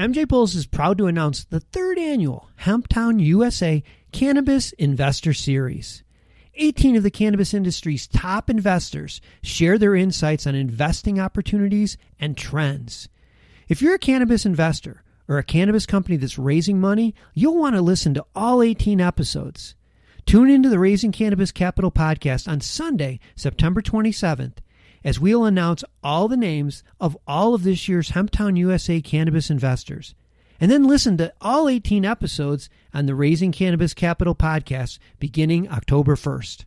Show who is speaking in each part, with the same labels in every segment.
Speaker 1: MJBulls is proud to announce the third annual Hemptown USA Cannabis Investor Series. 18 of the cannabis industry's top investors share their insights on investing opportunities and trends. If you're a cannabis investor or a cannabis company that's raising money, you'll want to listen to all 18 episodes. Tune into the Raising Cannabis Capital podcast on Sunday, September 27th, as we'll announce all the names of all of this year's Hemptown USA cannabis investors. And then listen to all 18 episodes on the Raising Cannabis Capital podcast beginning October 1st.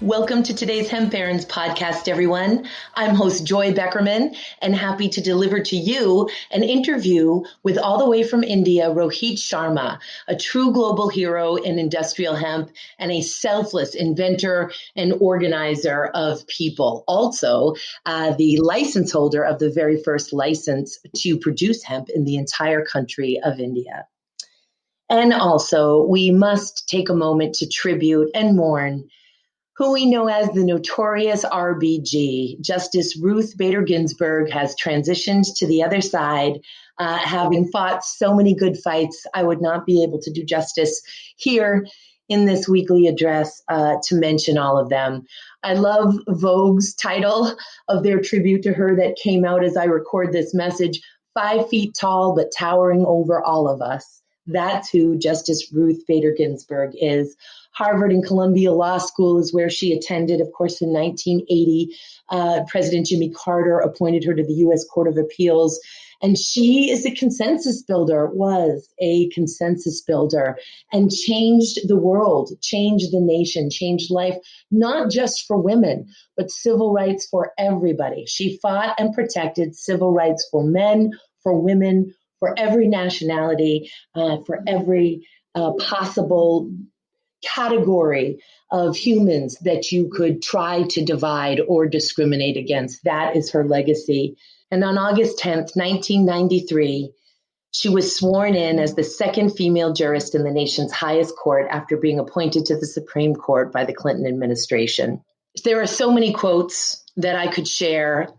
Speaker 2: Welcome to today's Hemp Barons podcast, everyone. I'm host Joy Beckerman and happy to deliver to you an interview with all the way from India, Rohitt Sharrma, a true global hero in industrial hemp and a selfless inventor and organizer of people. Also, the license holder of the very first license to produce hemp in the entire country of India. And also, we must take a moment to tribute and mourn who we know as the notorious RBG. Justice Ruth Bader Ginsburg has transitioned to the other side, having fought so many good fights. I would not be able to do justice here in this weekly address to mention all of them. I love Vogue's title of their tribute to her that came out as I record this message, 5 feet tall but towering over all of us. That's who Justice Ruth Bader Ginsburg is. Harvard and Columbia Law School is where she attended. Of course, in 1980, President Jimmy Carter appointed her to the U.S. Court of Appeals. And she is a consensus builder, was a consensus builder, and changed the world, changed the nation, changed life, not just for women, but civil rights for everybody. She fought and protected civil rights for men, for women, for every nationality, for every possible category of humans that you could try to divide or discriminate against. That is her legacy. And on August 10th, 1993, she was sworn in as the second female jurist in the nation's highest court after being appointed to the Supreme Court by the Clinton administration. There are so many quotes that I could share,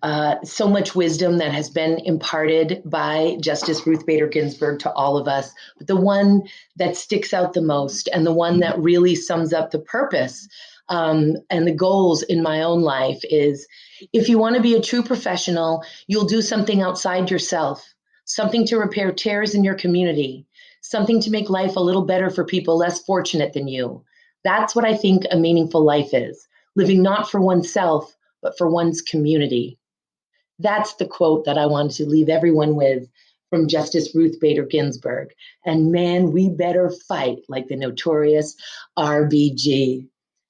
Speaker 2: so much wisdom that has been imparted by Justice Ruth Bader Ginsburg to all of us. But the one that sticks out the most and the one that really sums up the purpose and the goals in my own life is, if you want to be a true professional, you'll do something outside yourself, something to repair tears in your community, something to make life a little better for people less fortunate than you. That's what I think a meaningful life is, living not for oneself, but for one's community. That's the quote that I wanted to leave everyone with from Justice Ruth Bader Ginsburg. And man, we better fight like the notorious RBG.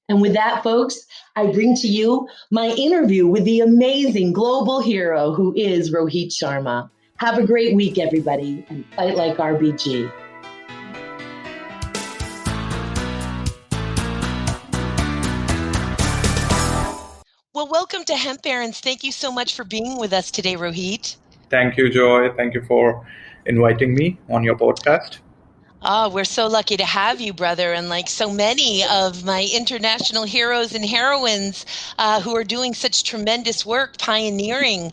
Speaker 2: And with that, folks, I bring to you my interview with the amazing global hero who is Rohitt Sharrma. Have a great week, everybody, and fight like RBG. Well, welcome to Hemp Barons. Thank you so much for being with us today, Rohitt.
Speaker 3: Thank you, Joy. Thank you for inviting me on your podcast.
Speaker 2: Oh, we're so lucky to have you, brother. And like so many of my international heroes and heroines who are doing such tremendous work pioneering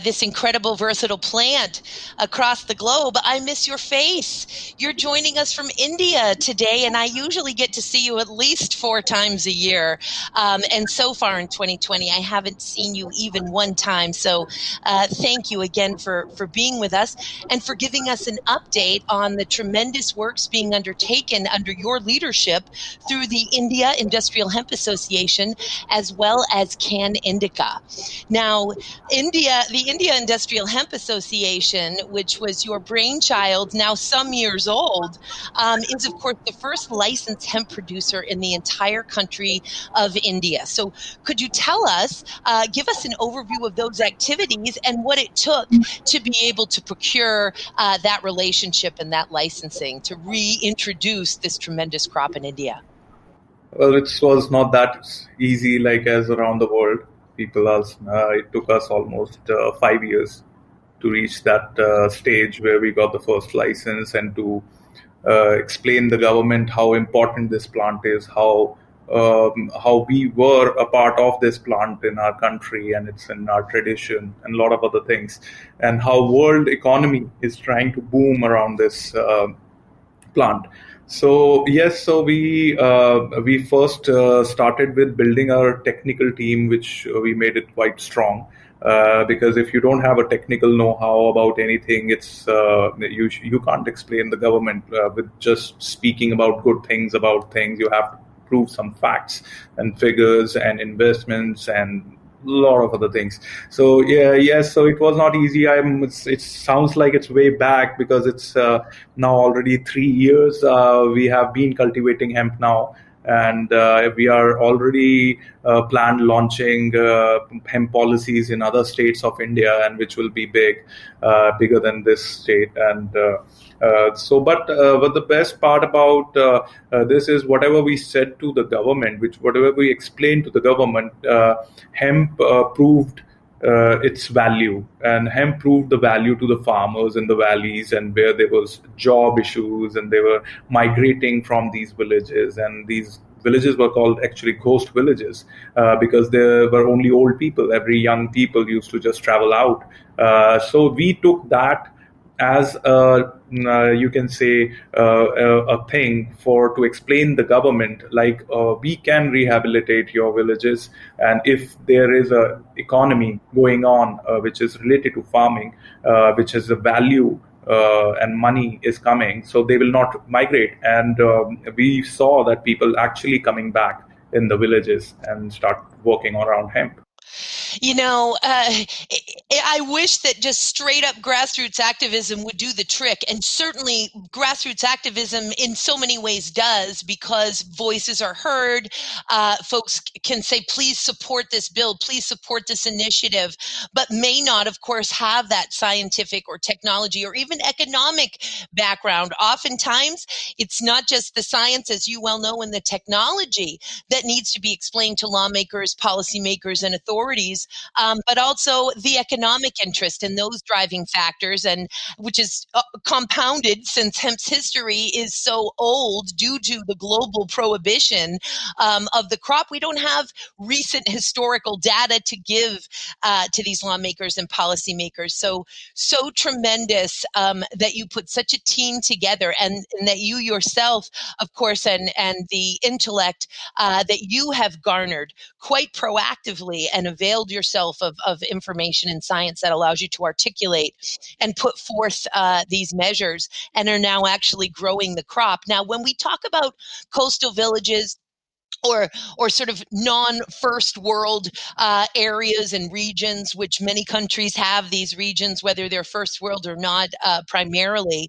Speaker 2: this incredible versatile plant across the globe, I miss your face. You're joining us from India today, and I usually get to see you at least 4 times a year. And so far in 2020, I haven't seen you even one time. So thank you again for being with us and for giving us an update on the tremendous works being undertaken under your leadership through the India Industrial Hemp Association as well as Canidica. Now, the India Industrial Hemp Association, which was your brainchild, now some years old, is of course the first licensed hemp producer in the entire country of India. So could you tell us, give us an overview of those activities and what it took to be able to procure that relationship and that licensing to reintroduce this tremendous crop in India?
Speaker 3: Well, it was not that easy like as around the world. It took us almost 5 years to reach that stage where we got the first license and to explain the government how important this plant is, how we were a part of this plant in our country and it's in our tradition and a lot of other things, and how world economy is trying to boom around this plant. So yes, so we first started with building our technical team, which we made it quite strong. Because if you don't have a technical know-how about anything, it's you can't explain the government with just speaking about good things about things. You have to prove some facts and figures and investments and a lot of other things. So yes, so it was not easy. It sounds like it's way back because it's now already 3 years. We have been cultivating hemp now. And we are already planned launching hemp policies in other states of India, and which will be bigger than this state. And but the best part about this is whatever we said to the government, whatever we explained to the government, hemp proved its value, and hemp proved the value to the farmers in the valleys and where there was job issues and they were migrating from these villages, and these villages were called actually ghost villages because there were only old people. Every young people used to just travel out. So we took that as you can say a thing to explain the government, like we can rehabilitate your villages, and if there is a economy going on which is related to farming, which is a value and money is coming, so they will not migrate. And we saw that people actually coming back in the villages and start working around hemp.
Speaker 4: I wish that just straight up grassroots activism would do the trick. And certainly grassroots activism in so many ways does, because voices are heard. Folks can say, please support this bill, please support this initiative, but may not, of course, have that scientific or technology or even economic background. Oftentimes, it's not just the science, as you well know, and the technology that needs to be explained to lawmakers, policymakers, and authorities, but also the economic interest in those driving factors, and which is compounded since hemp's history is so old due to the global prohibition of the crop. We don't have recent historical data to give to these lawmakers and policymakers. So tremendous that you put such a team together, and that you yourself, of course, and the intellect that you have garnered quite proactively and availed yourself of information and science that allows you to articulate and put forth these measures, and are now actually growing the crop. Now, when we talk about coastal villages, or sort of non-first world areas and regions, which many countries have these regions, whether they're first world or not, primarily,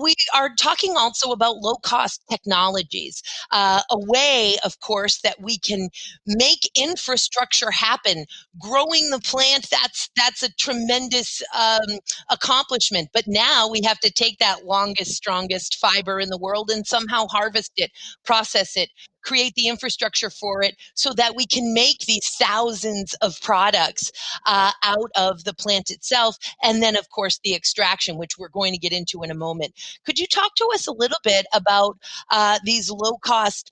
Speaker 4: we are talking also about low-cost technologies, a way, of course, that we can make infrastructure happen. Growing the plant, that's a tremendous accomplishment. But now we have to take that longest, strongest fiber in the world and somehow harvest it, process it, create the infrastructure for it, so that we can make these thousands of products out of the plant itself. And then, of course, the extraction, which we're going to get into in a moment. Could you talk to us a little bit about these low-cost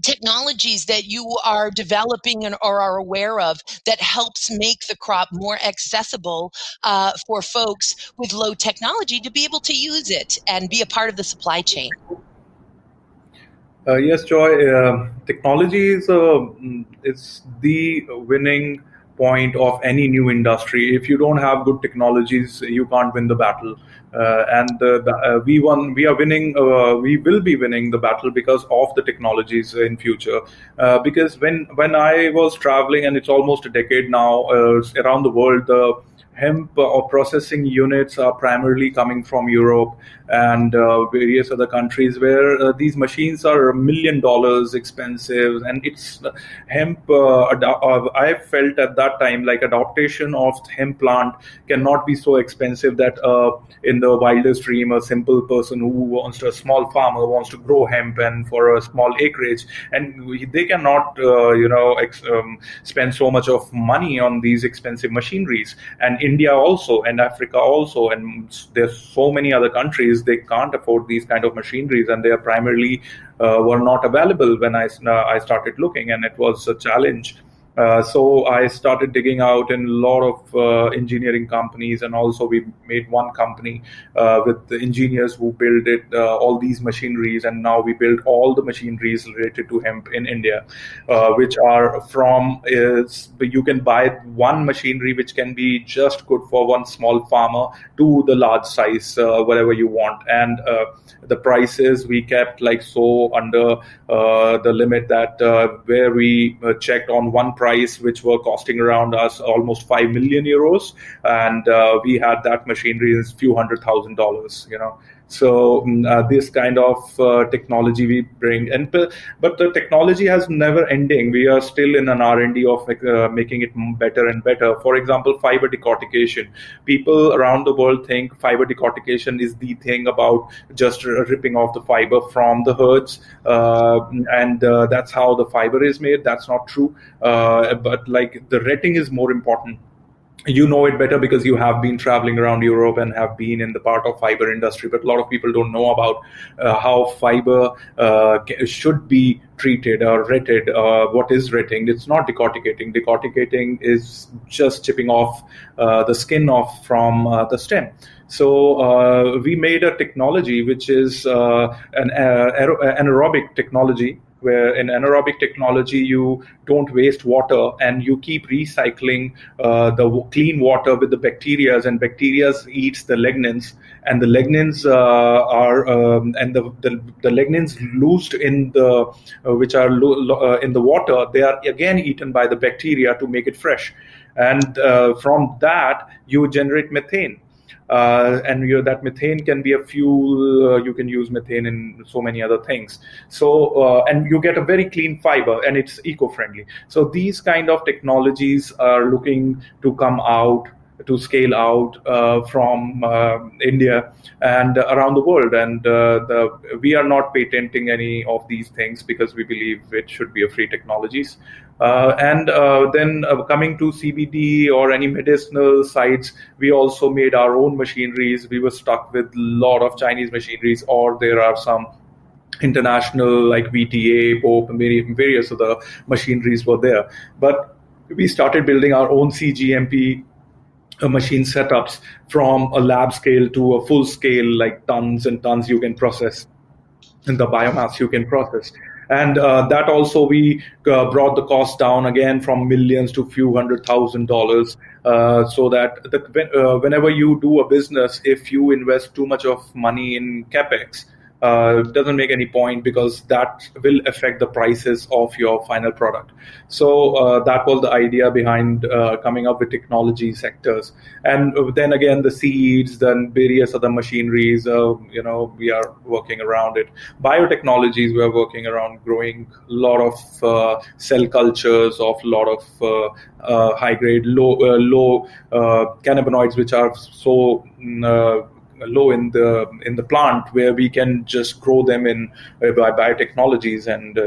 Speaker 4: technologies that you are developing or are aware of that helps make the crop more accessible for folks with low technology to be able to use it and be a part of the supply chain?
Speaker 3: Yes, Joy. Technology is it's the winning point of any new industry. If you don't have good technologies, you can't win the battle. We are winning. We will be winning the battle because of the technologies in future. Because when I was traveling, and it's almost a decade now, around the world, the hemp or processing units are primarily coming from Europe and various other countries where these machines are $1 million expensive, and it's hemp. I felt at that time like adaptation of hemp plant cannot be so expensive that in the wildest dream, a simple person a small farmer wants to grow hemp and for a small acreage, and they cannot spend so much of money on these expensive machineries. And India also, and Africa also, and there's so many other countries, they can't afford these kind of machineries, and they are primarily were not available when I started looking, and it was a challenge. So I started digging out in a lot of engineering companies, and also we made one company with the engineers who build it, all these machineries, and now we build all the machineries related to hemp in India, which are you can buy one machinery which can be just good for one small farmer to the large size, whatever you want, and the prices we kept like so under the limit that where we checked on one price which were costing around us almost 5 million euros, and we had that machinery is few $100,000, So this kind of technology we bring, but the technology has never ending. We are still in an R&D of making it better and better. For example, fiber decortication. People around the world think fiber decortication is the thing about just ripping off the fiber from the herds, and that's how the fiber is made. That's not true. But like the retting is more important. You know it better because you have been traveling around Europe and have been in the part of fiber industry, but a lot of people don't know about how fiber should be treated or retted. What is retting? It's not decorticating. Decorticating is just chipping off the skin off from the stem. So we made a technology which is an anaerobic technology, where in anaerobic technology you don't waste water and you keep recycling the clean water with the bacteria, and bacteria eats the lignins, and the lignins and the lignins loosed in the which are in the water, they are again eaten by the bacteria to make it fresh, and from that you generate methane. And that methane can be a fuel. You can use methane in so many other things. So and you get a very clean fiber, and it's eco-friendly. So these kind of technologies are looking to come out, to scale out from India and around the world. And we are not patenting any of these things because we believe it should be a free technologies. And then coming to CBD or any medicinal sites, we also made our own machineries. We were stuck with a lot of Chinese machineries, or there are some international like VTA, Pope, and various other machineries were there. But we started building our own CGMP machine setups, from a lab scale to a full scale, like tons and tons you can process, and the biomass you can process. And that also we brought the cost down again from millions to few $100,000, so that whenever you do a business, if you invest too much of money in capex, it doesn't make any point, because that will affect the prices of your final product. So that was the idea behind coming up with technology sectors. And then again, the seeds, then various other machineries, we are working around it. Biotechnologies, we are working around growing a lot of cell cultures of a lot of high grade, low cannabinoids, which are so low in the plant, where we can just grow them in by biotechnologies, and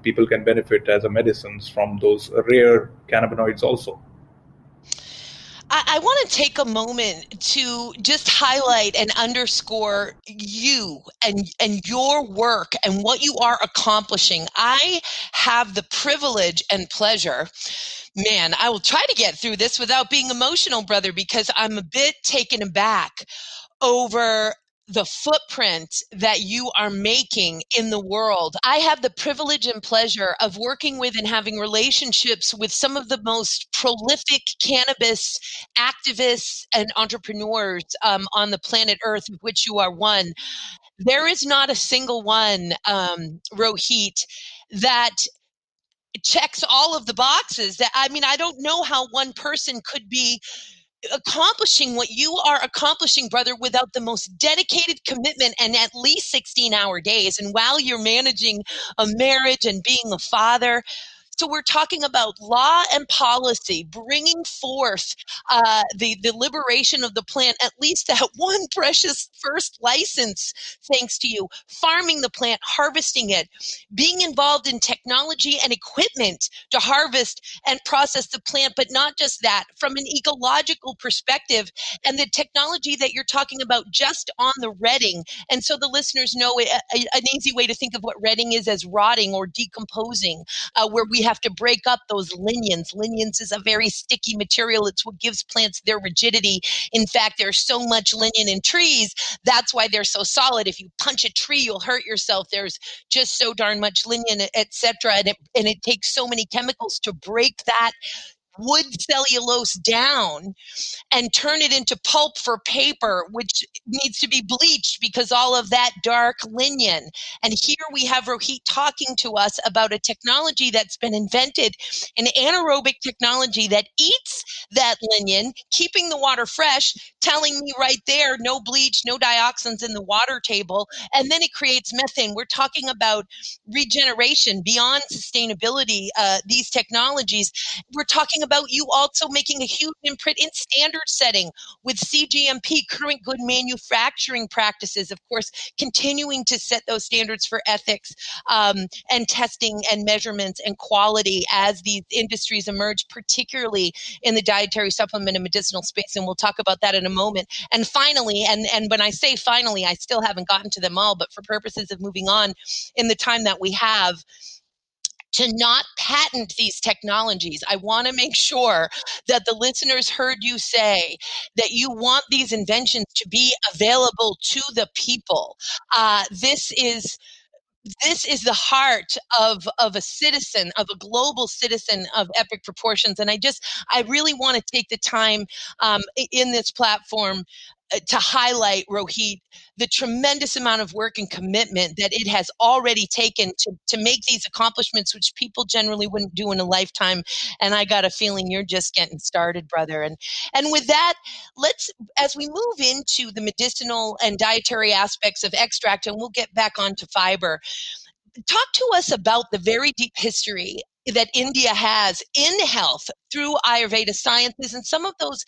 Speaker 3: people can benefit as a medicines from those rare cannabinoids also.
Speaker 4: I want to take a moment to just highlight and underscore you and your work and what you are accomplishing. I have the privilege and pleasure. Man, I will try to get through this without being emotional, brother, because I'm a bit taken aback over the footprint that you are making in the world. I have the privilege and pleasure of working with and having relationships with some of the most prolific cannabis activists and entrepreneurs on the planet Earth, of which you are one. There is not a single one, Rohit, that checks all of the boxes. I don't know how one person could be accomplishing what you are accomplishing, brother, without the most dedicated commitment and at least 16-hour days. And while you're managing a marriage and being a father, So we're talking about law and policy, bringing forth the liberation of the plant, at least that one precious first license, thanks to you, farming the plant, harvesting it, being involved in technology and equipment to harvest and process the plant, but not just that, from an ecological perspective, and the technology that you're talking about just on the retting. And so the listeners know an easy way to think of what retting is as rotting or decomposing, where we have to break up those lignans. Lignans is a very sticky material. It's what gives plants their rigidity. In fact, there's so much lignin in trees. That's why they're so solid. If you punch a tree, you'll hurt yourself. There's just so darn much lignin, etc. And it takes so many chemicals to break that wood cellulose down and turn it into pulp for paper, which needs to be bleached because all of that dark lignin. And here we have Rohitt talking to us about a technology that's been invented, an anaerobic technology that eats that lignin, keeping the water fresh, telling me right there, no bleach, no dioxins in the water table, and then it creates methane. We're talking about regeneration beyond sustainability, these technologies. We're talking about you also making a huge imprint in standard setting with CGMP, current good manufacturing practices, of course, continuing to set those standards for ethics and testing and measurements and quality as these industries emerge, particularly in the dietary supplement and medicinal space. And we'll talk about that in a moment. And finally, and when I say finally, I still haven't gotten to them all, but for purposes of moving on in the time that we have, to not patent these technologies. I want to make sure that the listeners heard you say that you want these inventions to be available to the people. This is the heart of a citizen, of a global citizen of epic proportions. And I really want to take the time in this platform to highlight, Rohitt, the tremendous amount of work and commitment that it has already taken to make these accomplishments, which people generally wouldn't do in a lifetime. And I got a feeling you're just getting started, brother. And with that, as we move into the medicinal and dietary aspects of extract, and we'll get back onto fiber, talk to us about the very deep history that India has in health through Ayurveda sciences and some of those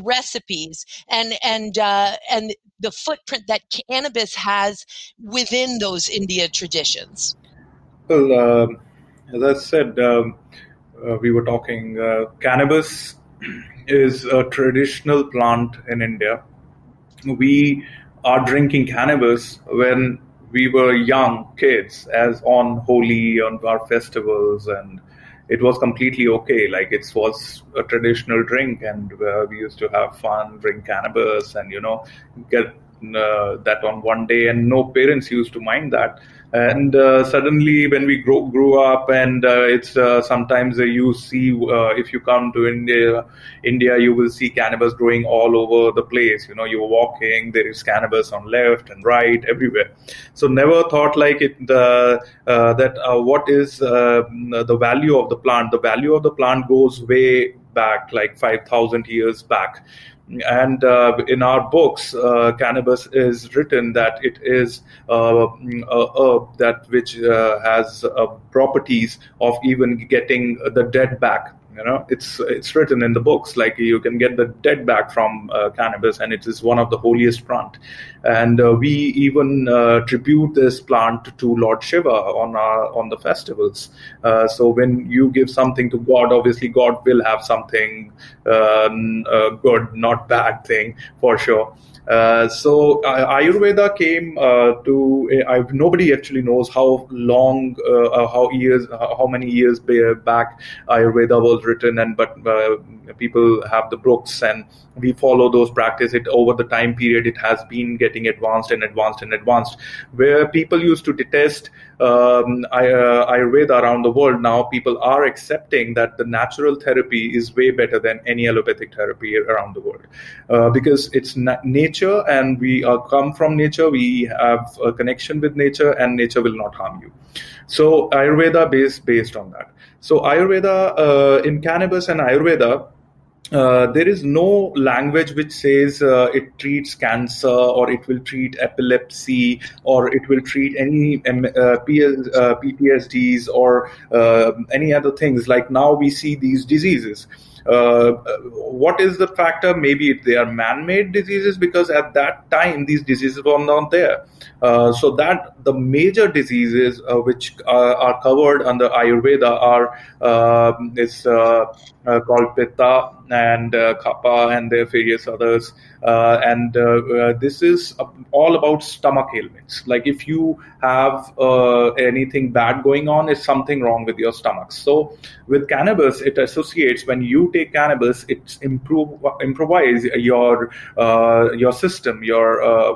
Speaker 4: recipes and the footprint that cannabis has within those India traditions.
Speaker 3: Well, as I said, we were talking, cannabis is a traditional plant in India. We are drinking cannabis when we were young kids, as on Holi, on our festivals, and it was completely okay. Like, it was a traditional drink, and we used to have fun, drink cannabis, and get that on one day, and no parents used to mind that. And suddenly, when we grew up, and it's sometimes you see, if you come to India, you will see cannabis growing all over the place. You're walking, there is cannabis on left and right, everywhere. So never thought like it that what is the value of the plant? The value of the plant goes way back, like 5,000 years back. And in our books, cannabis is written that it is a herb that which has properties of even getting the dead back. It's written in the books, like you can get the dead back from cannabis, and it is one of the holiest plant. And we even tribute this plant to Lord Shiva on the festivals. So when you give something to God, obviously God will have something good, not bad thing, for sure. So Ayurveda came nobody actually knows how long, how many years back Ayurveda was written, but people have the books, and we follow those practices. Over the time period, it has been getting advanced and advanced and advanced. Where people used to detest Ayurveda around the world, now people are accepting that the natural therapy is way better than any allopathic therapy around the world, because it's nature, and we come from nature. We have a connection with nature, and nature will not harm you. So Ayurveda based on that. So Ayurveda in cannabis and Ayurveda, there is no language which says it treats cancer or it will treat epilepsy or it will treat any PTSDs or any other things. Like now we see these diseases. What is the factor? Maybe they are man-made diseases, because at that time these diseases were not there. So that the major diseases which are covered under Ayurveda are called Pitta and Kapha, and there are various others. And this is all about stomach ailments. Like if you have anything bad going on, is something wrong with your stomach. So with cannabis, it associates, when you take cannabis, it's improvise your system, your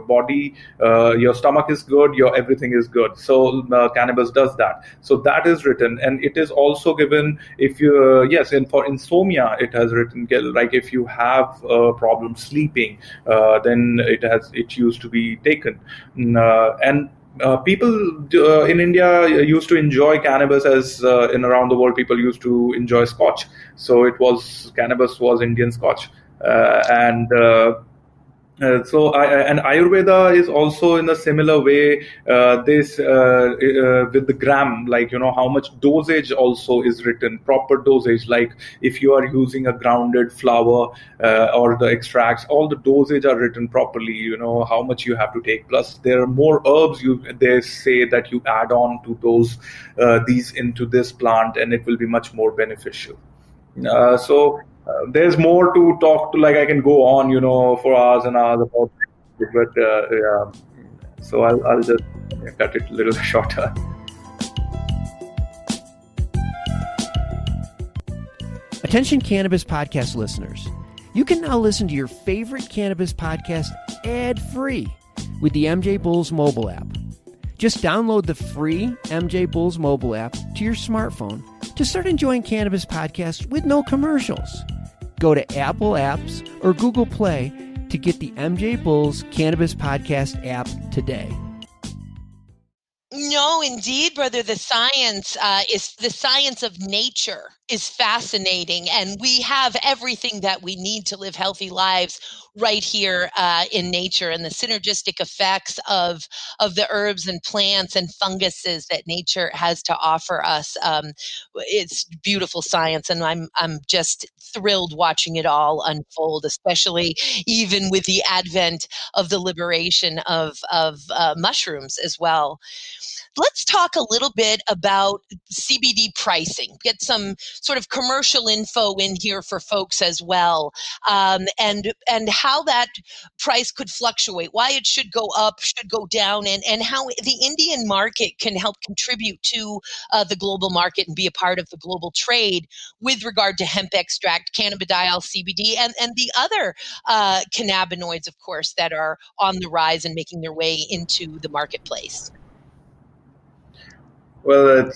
Speaker 3: body, your stomach is good, your everything is good. So cannabis does that. So that is written, and it is also given if you for insomnia, it has written like if you have problem sleeping, then it used to be taken. And people in India used to enjoy cannabis as in around the world people used to enjoy Scotch. So cannabis was Indian Scotch, and Ayurveda is also in a similar way. This with the gram, like how much dosage also is written, proper dosage. Like if you are using a grounded flower or the extracts, all the dosage are written properly. How much you have to take. Plus, there are more herbs they say that you add on to these into this plant, and it will be much more beneficial. There's more to talk to, like I can go on, for hours and hours about it, but so I'll just cut it a little shorter.
Speaker 1: Attention Cannabis Podcast listeners. You can now listen to your favorite cannabis podcast ad-free with the MJBulls mobile app. Just download the free MJBulls mobile app to your smartphone to start enjoying cannabis podcasts with no commercials. Go to Apple Apps or Google Play to get the MJBulls Cannabis Podcast app today.
Speaker 4: No, indeed, brother. The science of nature is fascinating, and we have everything that we need to live healthy lives right here in nature, and the synergistic effects of the herbs and plants and funguses that nature has to offer us. It's beautiful science, and I'm just thrilled watching it all unfold, especially even with the advent of the liberation of mushrooms as well. Let's talk a little bit about CBD pricing, get some sort of commercial info in here for folks as well, and how that price could fluctuate, why it should go up, should go down, and how the Indian market can help contribute to the global market and be a part of the global trade with regard to hemp extract, cannabidiol, CBD, and the other cannabinoids, of course, that are on the rise and making their way into the marketplace.
Speaker 3: Well,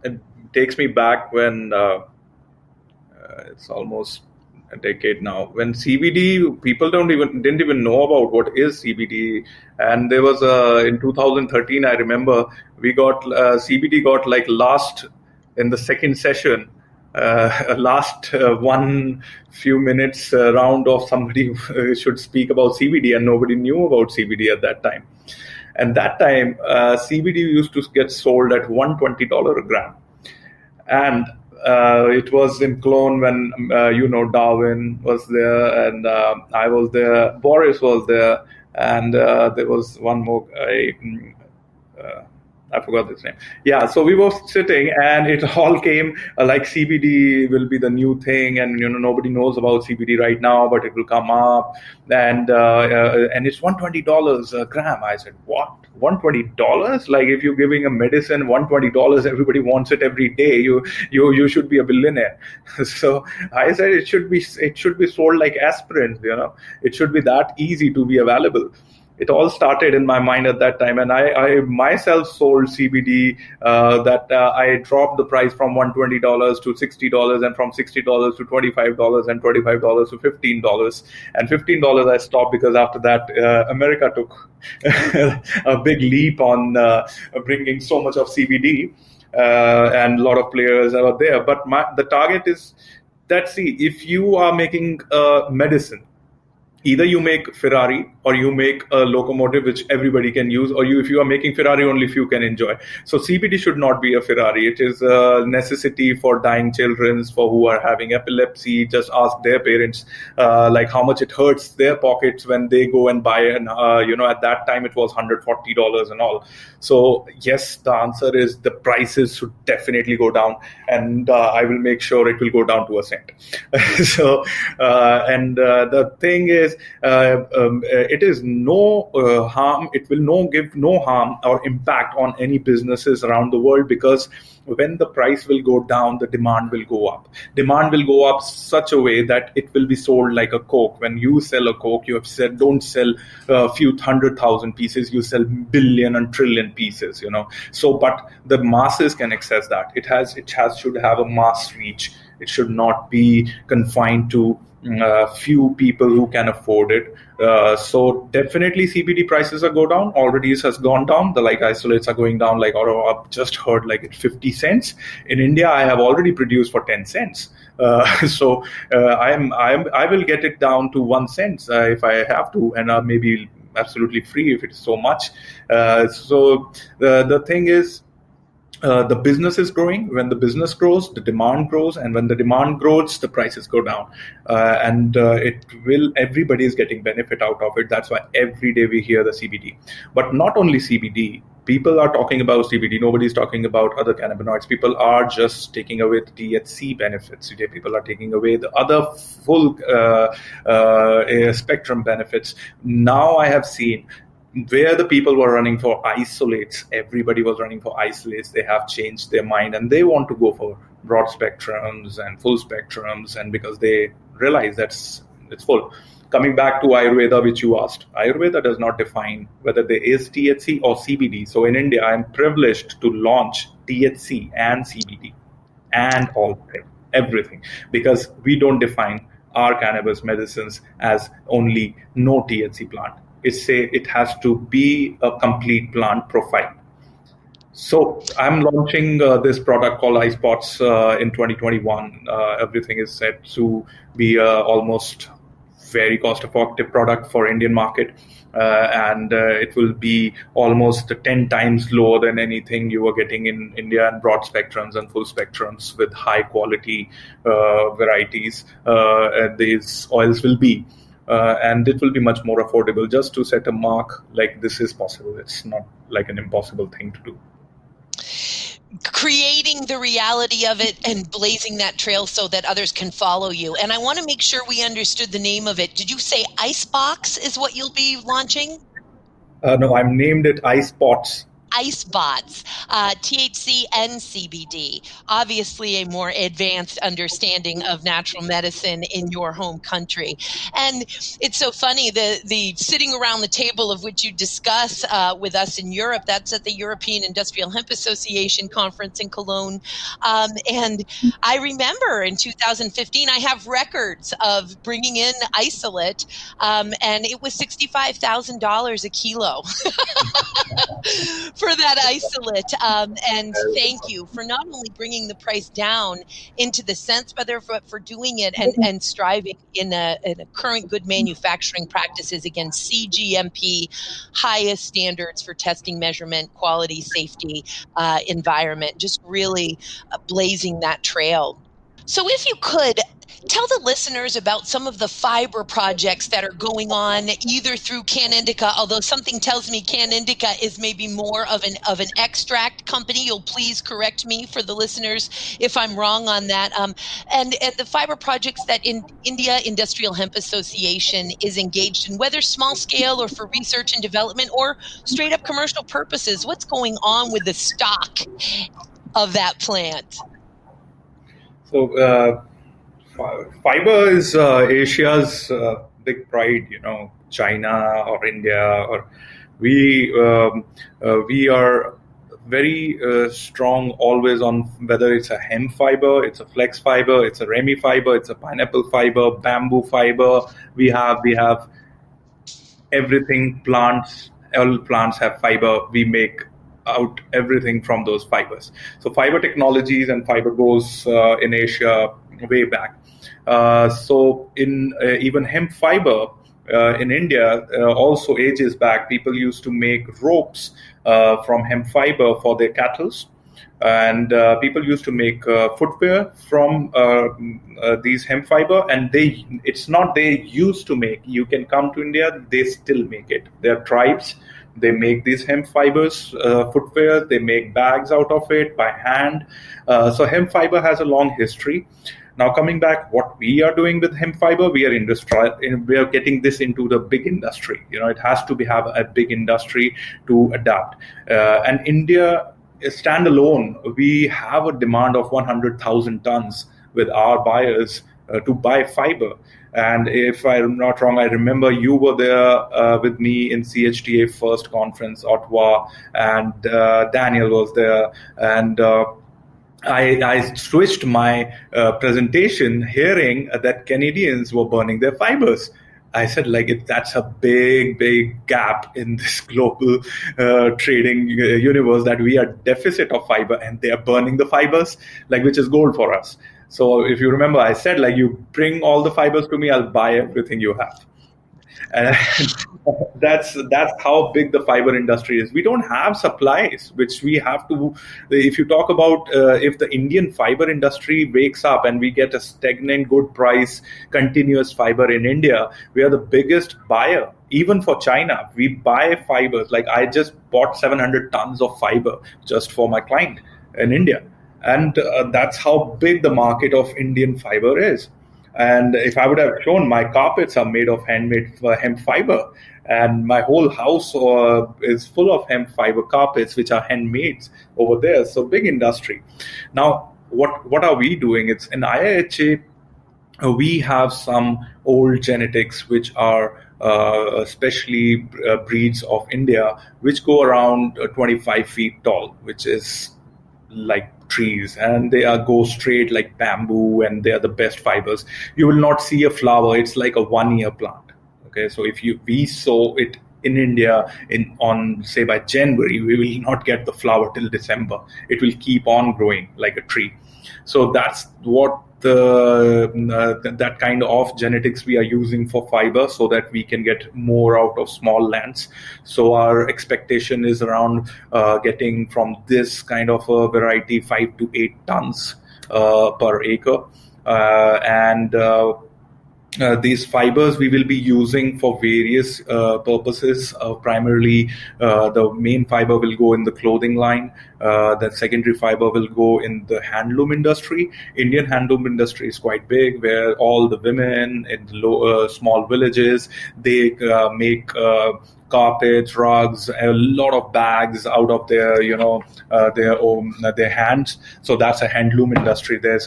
Speaker 3: it takes me back when it's almost a decade now. When CBD, people didn't even know about what is CBD, and there was in 2013. I remember we got CBD got like last in the second session. Last one few minutes round of somebody should speak about CBD, and nobody knew about CBD at that time. And that time, CBD used to get sold at $120 a gram. And it was in Cologne when, Darwin was there, and I was there, Boris was there, and there was one more guy, I forgot his name. Yeah, so we were sitting, and it all came like CBD will be the new thing, and nobody knows about CBD right now, but it will come up, and it's $120 a gram. I said, what? $120? Like if you're giving a medicine $120, everybody wants it every day. You should be a billionaire. So I said it should be sold like aspirin. It should be that easy to be available. It all started in my mind at that time, and I myself sold CBD that I dropped the price from $120 to $60, and from $60 to $25, and $25 to $15, and $15 I stopped because after that America took a big leap on bringing so much of CBD, and a lot of players are there. But the target is if you are making medicine, either you make Ferrari or you make a locomotive which everybody can use, or if you are making Ferrari, only few can enjoy. So CBD should not be a Ferrari. It is a necessity for dying children, for who are having epilepsy. Just ask their parents, like how much it hurts their pockets when they go and buy. And at that time it was $140 and all. So yes, the answer is the prices should definitely go down, and I will make sure it will go down to a cent. So the thing is, it is no harm. It will give no harm or impact on any businesses around the world, because when the price will go down, the demand will go up. Demand will go up such a way that it will be sold like a Coke. When you sell a Coke, you have said don't sell a few 100,000 pieces, you sell billion and trillion pieces, So, but the masses can access that. It should have a mass reach. It should not be confined to few people who can afford it. So definitely CBD prices are go down. Already it has gone down. The isolates are going down. I've just heard at 50 cents. In India, I have already produced for 10 cents. So I will get it down to 1 cent if I have to, and maybe absolutely free if it's so much. So the thing is, the business is growing. When the business grows, the demand grows, and when the demand grows, the prices go down, and everybody is getting benefit out of it. That's why every day we hear the CBD. But not only CBD, people are talking about CBD. Nobody's talking about other cannabinoids. People are just taking away the THC benefits. People are taking away the other full spectrum benefits. Now I have seen where the people were running for isolates, everybody was running for isolates. They have changed their mind and they want to go for broad spectrums and full spectrums, and because they realize it's full. Coming back to Ayurveda, which you asked, Ayurveda does not define whether there is THC or CBD. So in India, I'm privileged to launch THC and CBD and everything, because we don't define our cannabis medicines as only no THC plant. It has to be a complete plant profile. So I'm launching this product called Ice Pots in 2021. Everything is set to be almost very cost-effective product for Indian market, and it will be almost 10 times lower than anything you were getting in India, and broad spectrums and full spectrums with high quality varieties. These oils will be. And it will be much more affordable, just to set a mark like this is possible. It's not like an impossible thing to do.
Speaker 4: Creating the reality of it and blazing that trail so that others can follow you. And I want to make sure we understood the name of it. Did you say Icebox is what you'll be launching?
Speaker 3: No, I've named it Ice Pots.
Speaker 4: Icebots, THC and CBD, obviously a more advanced understanding of natural medicine in your home country. And it's so funny, the sitting around the table of which you discuss with us in Europe, that's at the European Industrial Hemp Association conference in Cologne. And I remember in 2015, I have records of bringing in isolate, and it was $65,000 a kilo. For that isolate, and thank you for not only bringing the price down into the cents, but for doing it and striving in a current good manufacturing practices against CGMP, highest standards for testing, measurement, quality, safety, environment, just really blazing that trail. So if you could, tell the listeners about some of the fiber projects that are going on either through Canidica, although something tells me Canidica is maybe more of an extract company. You'll please correct me for the listeners if I'm wrong on that. And the fiber projects that India Industrial Hemp Association is engaged in, whether small scale or for research and development or straight up commercial purposes. What's going on with the stock of that plant?
Speaker 3: So fiber is Asia's big pride, China or India, or we are very strong always on whether it's a hemp fiber, it's a flex fiber, it's a remi fiber, it's a pineapple fiber, bamboo fiber. We have everything. All plants have fiber. We make out everything from those fibers. So fiber technologies and fiber goes in Asia way back. So in even hemp fiber in India, also ages back, people used to make ropes from hemp fiber for their cattle. And people used to make footwear from these hemp fiber, and it's not they used to make. You can come to India, they still make it. There are tribes, they make these hemp fibers footwear, they make bags out of it by hand. So hemp fiber has a long history. Now coming back, what we are doing with hemp fiber, we are getting this into the big industry. It has to have a big industry to adapt. And India, standalone, we have a demand of 100,000 tons with our buyers to buy fiber. And if I'm not wrong, I remember you were there with me in CHTA first conference, Ottawa, and Daniel was there. And I switched my presentation hearing that Canadians were burning their fibers. I said, that's a big gap in this global trading universe, that we are deficit of fiber and they are burning the fibers, which is gold for us. So if you remember, I said, you bring all the fibers to me, I'll buy everything you have. And that's how big the fiber industry is. We don't have supplies, which we have to. If you talk about if the Indian fiber industry wakes up and we get a stagnant, good price, continuous fiber in India, we are the biggest buyer. Even for China, we buy fibers. I just bought 700 tons of fiber just for my client in India. And that's how big the market of Indian fiber is. And if I would have shown, my carpets are made of handmade hemp fiber, and my whole house is full of hemp fiber carpets, which are handmade over there. So big industry. Now, what are we doing? It's in IIHA, we have some old genetics, which are especially breeds of India, which go around 25 feet tall, which is like trees, and they go straight like bamboo, and they are the best fibers. You will not see a flower. It's like a 1-year plant. Okay, so if we sow it in India on say by January, we will not get the flower till December. It will keep on growing like a tree. So that's what that kind of genetics we are using for fiber, so that we can get more out of small lands. So our expectation is around getting from this kind of a variety 5 to 8 tons per acre. And these fibers we will be using for various purposes. Primarily, the main fiber will go in the clothing line. The secondary fiber will go in the handloom industry. Indian handloom industry is quite big, where all the women in the small villages, they make carpets, rugs, a lot of bags out of their, their hands. So that's a handloom industry. That's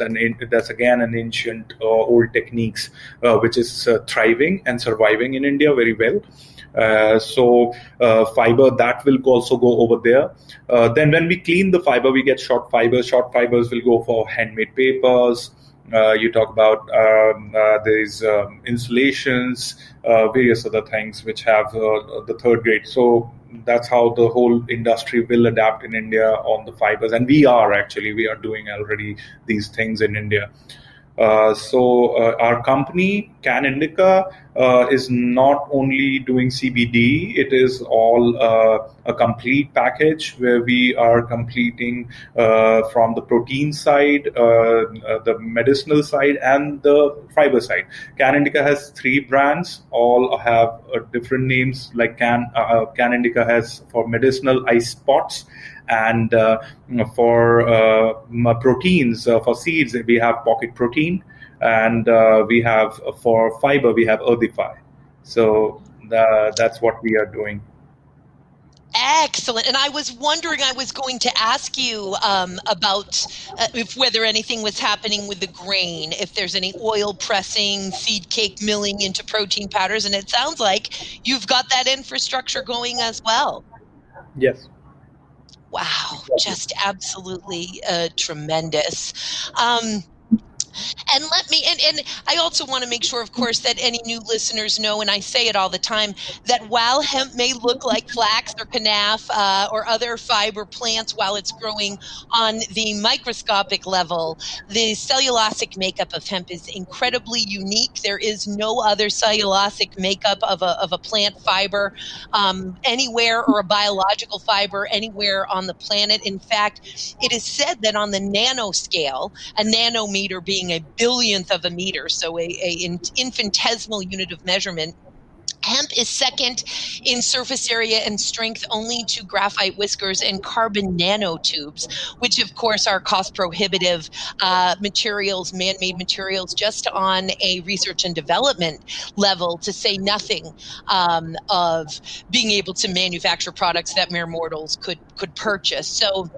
Speaker 3: again an ancient old techniques which is thriving and surviving in India very well. So fiber that will also go over there. Then when we clean the fiber, we get short fibers. Short fibers will go for handmade papers. You talk about there's insulations, various other things which have the third grade. So that's how the whole industry will adapt in India on the fibers. And we are doing already these things in India. So our company, Canidica, is not only doing CBD, it is all a complete package where we are completing from the protein side, the medicinal side, and the fiber side. Canidica has 3 brands, all have different names, like Canidica has for medicinal ice pots. And for proteins, for seeds, we have Pocket Protein, and we have for fiber, we have Earthify. So that's what we are doing.
Speaker 4: Excellent. And I was wondering, I was going to ask you about whether anything was happening with the grain, if there's any oil pressing, seed cake milling into protein powders. And it sounds like you've got that infrastructure going as well.
Speaker 3: Yes.
Speaker 4: Wow, just absolutely tremendous. And I also want to make sure, of course, that any new listeners know, and I say it all the time, that while hemp may look like flax or canaf or other fiber plants while it's growing on the microscopic level, the cellulosic makeup of hemp is incredibly unique. There is no other cellulosic makeup of a plant fiber anywhere, or a biological fiber anywhere on the planet. In fact, it is said that on the nanoscale, a nanometer being a billionth of a meter, so an infinitesimal unit of measurement, hemp is second in surface area and strength only to graphite whiskers and carbon nanotubes, which of course are cost prohibitive materials, man-made materials, just on a research and development level, to say nothing of being able to manufacture products that mere mortals could purchase. So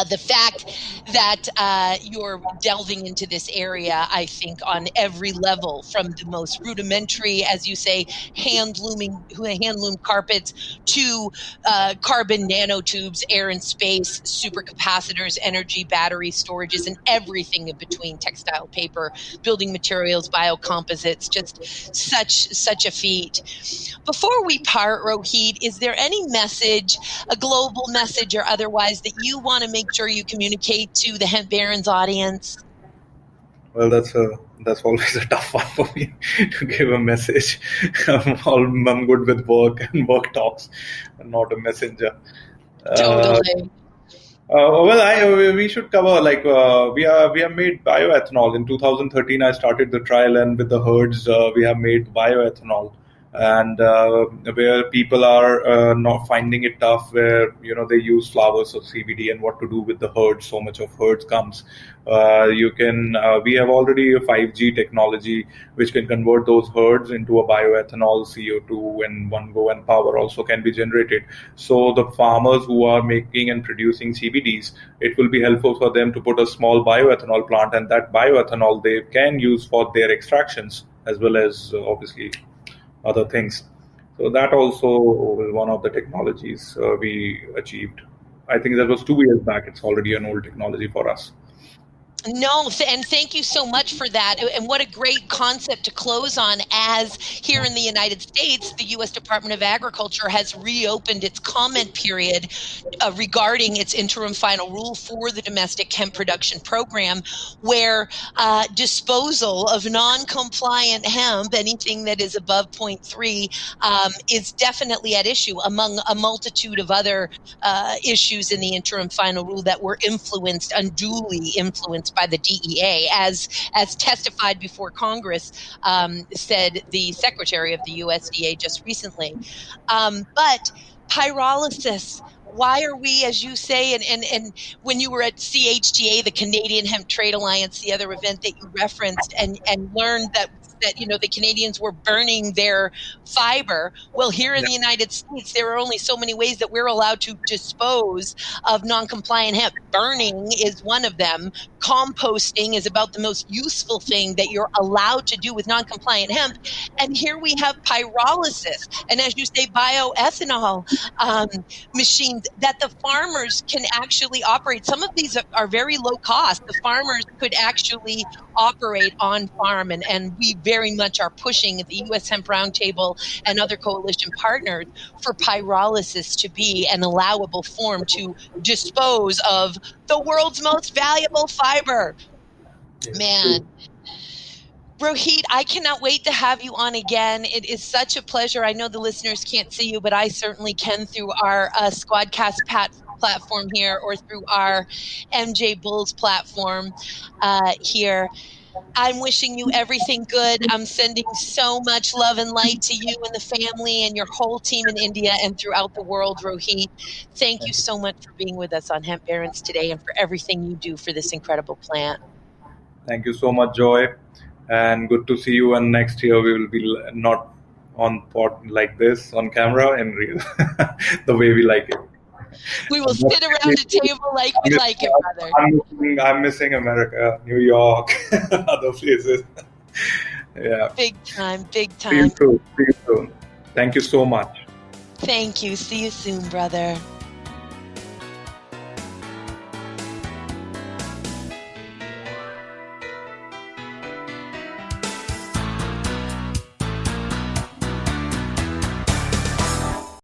Speaker 4: the fact that you're delving into this area, I think, on every level, from the most rudimentary, as you say, hand-loomed carpets, to carbon nanotubes, air and space, supercapacitors, energy, battery storages, and everything in between, textile, paper, building materials, biocomposites, just such a feat. Before we part, Rohit, is there any message, a global message or otherwise, that you want to make sure you communicate to the Hemp Barons audience?
Speaker 3: Well, that's always a tough one for me to give a message. I'm good with work and work talks, and not a messenger.
Speaker 4: Totally.
Speaker 3: We should cover, we have made bioethanol. In 2013, I started the trial, and with the herds, we have made bioethanol. And where people are not finding it tough, where they use flowers or CBD, and what to do with the herds. So much of herds comes. We have already a 5G technology which can convert those herds into a bioethanol, CO2 in one go, and power also can be generated. So the farmers who are making and producing CBDs, it will be helpful for them to put a small bioethanol plant, and that bioethanol they can use for their extractions as well as obviously other things. So that also was one of the technologies we achieved. I think that was 2 years back. It's already an old technology for us.
Speaker 4: No, and thank you so much for that. And what a great concept to close on, as here in the United States, the U.S. Department of Agriculture has reopened its comment period regarding its interim final rule for the domestic hemp production program, where disposal of non-compliant hemp, anything that is above 0.3, is definitely at issue, among a multitude of other issues in the interim final rule that were unduly influenced by the DEA, as testified before Congress, said the secretary of the USDA just recently. But pyrolysis, why are we, as you say, and when you were at CHTA, the Canadian Hemp Trade Alliance, the other event that you referenced, and learned that the Canadians were burning their fiber. Well, here in the United States, there are only so many ways that we're allowed to dispose of non-compliant hemp. Burning is one of them. Composting is about the most useful thing that you're allowed to do with non-compliant hemp. And here we have pyrolysis, and as you say, bioethanol machines that the farmers can actually operate. Some of these are very low cost. The farmers could actually operate on farm, and we very much are pushing at the U.S. Hemp Roundtable and other coalition partners for pyrolysis to be an allowable form to dispose of the world's most valuable fiber. Man. Rohit, I cannot wait to have you on again. It is such a pleasure. I know the listeners can't see you, but I certainly can through our Squadcast platform here, or through our MJBulls platform here. I'm wishing you everything good. I'm sending so much love and light to you and the family and your whole team in India and throughout the world, Rohit. Thank you so much for being with us on Hemp Barons today, and for everything you do for this incredible plant.
Speaker 3: Thank you so much, Joy. And good to see you. And next year we will be not on pod like this on camera, in real, the way we like it.
Speaker 4: We will sit around a table like we like it, brother.
Speaker 3: I'm missing America, New York, other places. Yeah.
Speaker 4: Big time.
Speaker 3: See you soon. Thank you so much.
Speaker 4: Thank you. See you soon, brother.